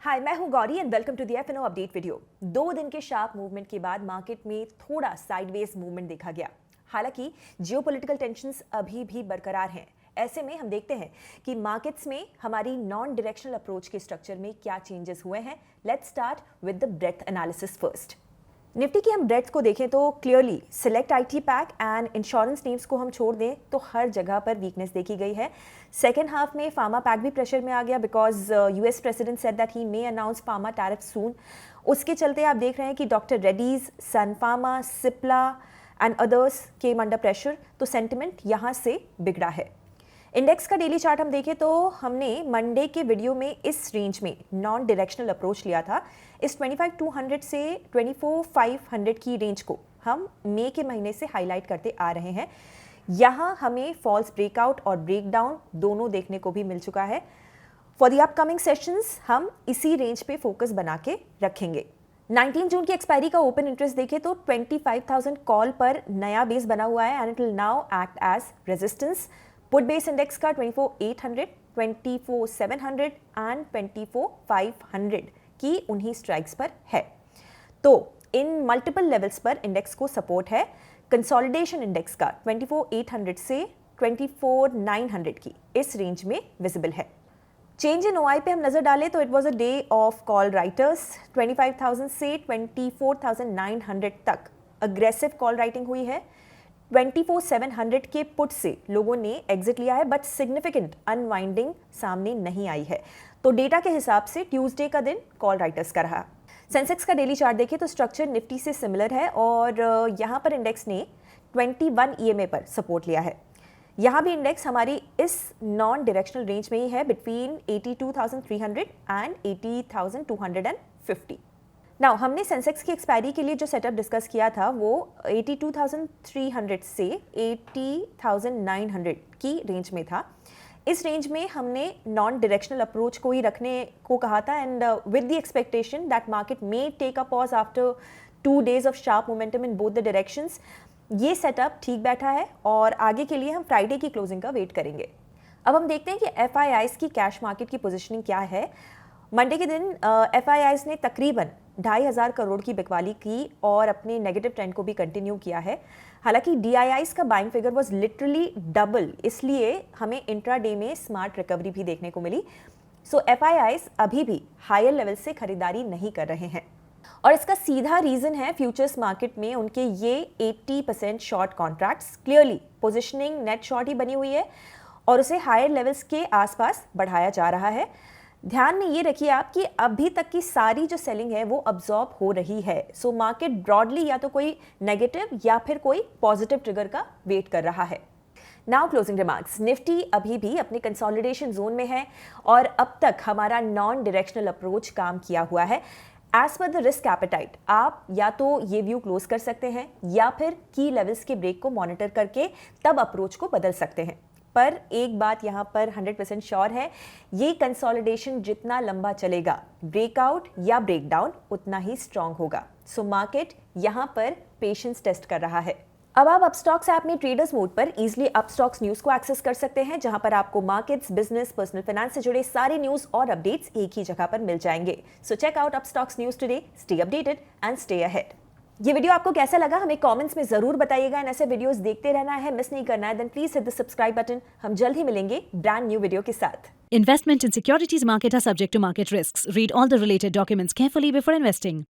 हाय, मैं हूं Gauri and welcome to the F and O update video. 2 दिन के शार्प मूवमेंट के बाद मार्केट में थोड़ा साइडवेज मूवमेंट देखा गया। हालांकि जियोपॉलिटिकल टेंशंस अभी भी बरकरार हैं। ऐसे में हम देखते हैं कि मार्केट्स में हमारी नॉन डायरेक्शनल अप्रोच के स्ट्रक्चर में क्या चेंजेस हुए हैं। Let's start with the breadth analysis first. Nifty की हम ब्रेथ को देखें तो clearly select IT pack and insurance names को हम छोड़ दें तो हर जगह पर वीकनेस देखी गई है। सेकेंड हाफ में फार्मा पैक भी प्रेशर में आ गया because US president said that he may announce pharma tariff soon. उसके चलते आप देख रहे हैं कि doctor Reddy's, Sun Pharma, Cipla and others came under pressure, तो सेंटिमेंट यहाँ से बिगड़ा है। इंडेक्स का डेली चार्ट हम देखें तो हमने मंडे के वीडियो में इस रेंज में नॉन डायरेक्शनल अप्रोच लिया था। इस 25,200 से 24,500 की रेंज को हम मई के महीने से हाईलाइट करते आ रहे हैं। यहाँ हमें फॉल्स ब्रेकआउट और ब्रेकडाउन दोनों देखने को भी मिल चुका है। फॉर द अपकमिंग सेशंस हम इसी रेंज पे फोकस बना के रखेंगे। 19 जून की एक्सपायरी का ओपन इंटरेस्ट देखें तो 25,000 कॉल पर नया बेस बना हुआ है and it will now act as resistance. Put base index का 24,800, 24,700 एंड 24,500 की उन्हीं स्ट्राइक्स पर है। तो इन मल्टीपल लेवल्स पर इंडेक्स को सपोर्ट है। कंसोलिडेशन इंडेक्स का 24,800 से 24,900 की इस रेंज में विजिबल है। चेंज इन ओआई पे हम नजर डालें तो it was a day of call writers. 25,000 से 24,900 तक अग्रेसिव कॉल राइटिंग हुई है। 24,700 के पुट से लोगों ने एग्जिट लिया है बट सिग्निफिकेंट अनवाइंडिंग सामने नहीं आई है। तो डेटा के हिसाब से ट्यूसडे का दिन कॉल राइटर्स का रहा। सेंसेक्स का डेली चार्ट देखें तो स्ट्रक्चर निफ्टी से सिमिलर है और यहाँ पर इंडेक्स ने 21 ईएमए पर सपोर्ट लिया है। यहाँ भी इंडेक्स हमारी इस नॉन डायरेक्शनल रेंज में ही है बिटवीन 82,300 एंड 80,250। नाउ हमने सेंसेक्स की एक्सपायरी के लिए जो सेटअप डिस्कस किया था वो 82,300 से 80,900 की रेंज में था। इस रेंज में हमने नॉन डायरेक्शनल अप्रोच को ही रखने को कहा था and with the expectation that market may take a pause after 2 days of sharp momentum in both the directions. ये सेटअप ठीक बैठा है और आगे के लिए हम फ्राइडे की क्लोजिंग का वेट करेंगे। अब हम देखते हैं कि एफआईआईज की कैश मार्केट की पोजिशनिंग क्या है। मंडे के दिन एफआईआईज ने तकरीबन 2,500 करोड़ की बिकवाली की और अपने नेगेटिव ट्रेंड को भी कंटिन्यू किया है। हालांकि डीआईआईज का buying figure was literally double, इसलिए हमें इंट्राडे में स्मार्ट रिकवरी भी देखने को मिली। सो एफआईआईज अभी भी हायर लेवल से खरीदारी नहीं कर रहे हैं और इसका सीधा रीजन है फ्यूचर्स मार्केट में उनके ये 80% short contracts. Clearly positioning net short ही बनी हुई है और उसे हायर लेवल्स के आसपास बढ़ाया जा रहा है। ध्यान में ये रखिए आप कि अभी तक की सारी जो सेलिंग है वो अब्जॉर्ब हो रही है। सो मार्केट ब्रॉडली या तो कोई नेगेटिव या फिर कोई पॉजिटिव ट्रिगर का वेट कर रहा है। Now closing remarks. निफ्टी अभी भी अपने कंसोलिडेशन जोन में है और अब तक हमारा नॉन डायरेक्शनल अप्रोच काम किया हुआ है। As per the risk appetite आप या तो ये व्यू क्लोज कर सकते हैं या फिर की लेवल्स के ब्रेक को मॉनिटर करके तब अप्रोच को बदल सकते हैं। पर एक बात यहाँ पर 100% श्योर है, ये कंसोलिडेशन जितना लंबा चलेगा ब्रेकआउट या ब्रेकडाउन उतना ही स्ट्रांग होगा। सो मार्केट यहाँ पर पेशेंस टेस्ट कर रहा है। अब आप अपस्टॉक्स ऐप में ट्रेडर्स मोड पर इजीली अपस्टॉक्स न्यूज को एक्सेस कर सकते हैं जहां पर आपको मार्केट्स, बिजनेस, पर्सनल फाइनेंस से जुड़े सारे न्यूज और अपडेट्स एक ही जगह पर मिल जाएंगे। So check out Upstox news today, stay updated and stay ahead. ये वीडियो आपको कैसा लगा हमें कमेंट्स में जरूर बताइएगा एंड ऐसे वीडियोस देखते रहना है, मिस नहीं करना है, then please hit the subscribe button. हम जल्द ही मिलेंगे ब्रांड न्यू वीडियो के साथ। Investment in securities market are subject to market risks. Read all the related documents carefully before investing.